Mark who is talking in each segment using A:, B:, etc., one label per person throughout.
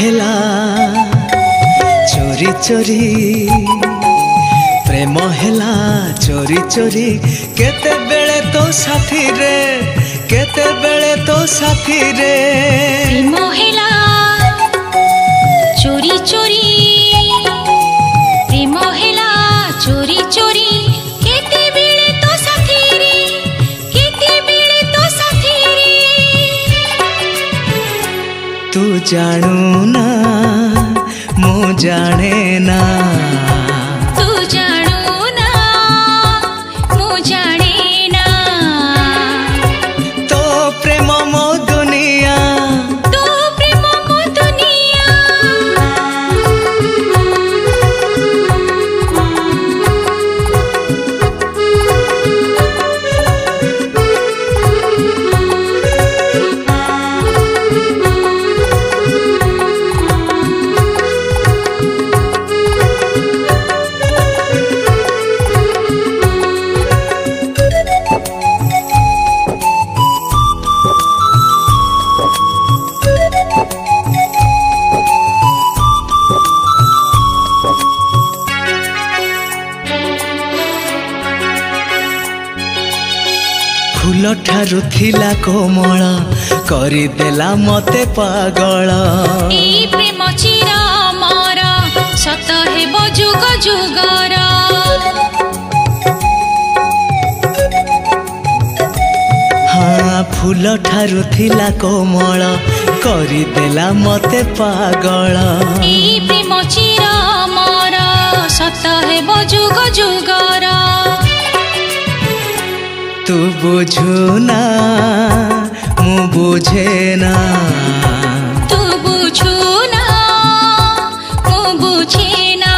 A: हेला चोरी चोरी प्रेम हेला चोरी चोरी केते बेले तो साथी रे केते बेले तो साथी रे
B: प्रेम हेला चोरी चोरी प्रेम हेला चोरी चोरी केते बेले तो साथी रे केते बेले तो साथी रे
A: तू जानू ना मु जाने ना
B: तू जानू ना मु जाने ना
A: तो प्रेम मो दुनिया
B: तो प्रेम मो दुनिया
A: फूल ठारू थिला कोमल करदेला मते पागल
B: ई प्रेम चिर अमर सत हेब जुग जुगर
A: हाँ फूल ठारू थिला कोमल करदेला मते पागल
B: ई प्रेम चिर अमर सत हेब जुग जुगर
A: तू बुझू ना मु बुझे ना
B: तू बुझू ना मु बुझे ना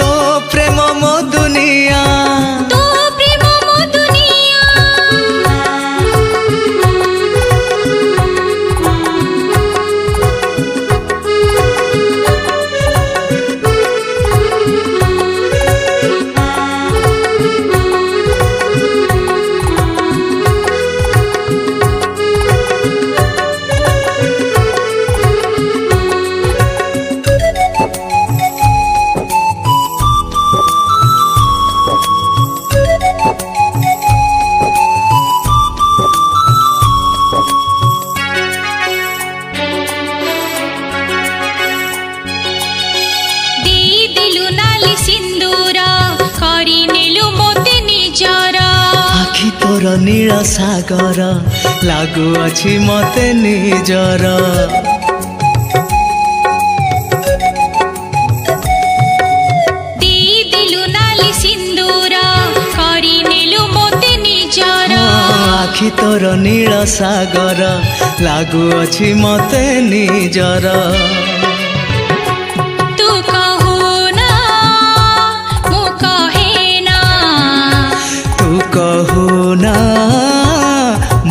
A: तो प्रेम मो दुनिया
B: तो प्रेम मो दुनिया
A: आखि तोर नील सागर लागू अछि मते निजर आखि तोर नील सागर लागू अछि मते निजर
B: तू कहू ना मु कहे ना
A: तू कहू ना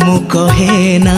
A: मु कहे ना।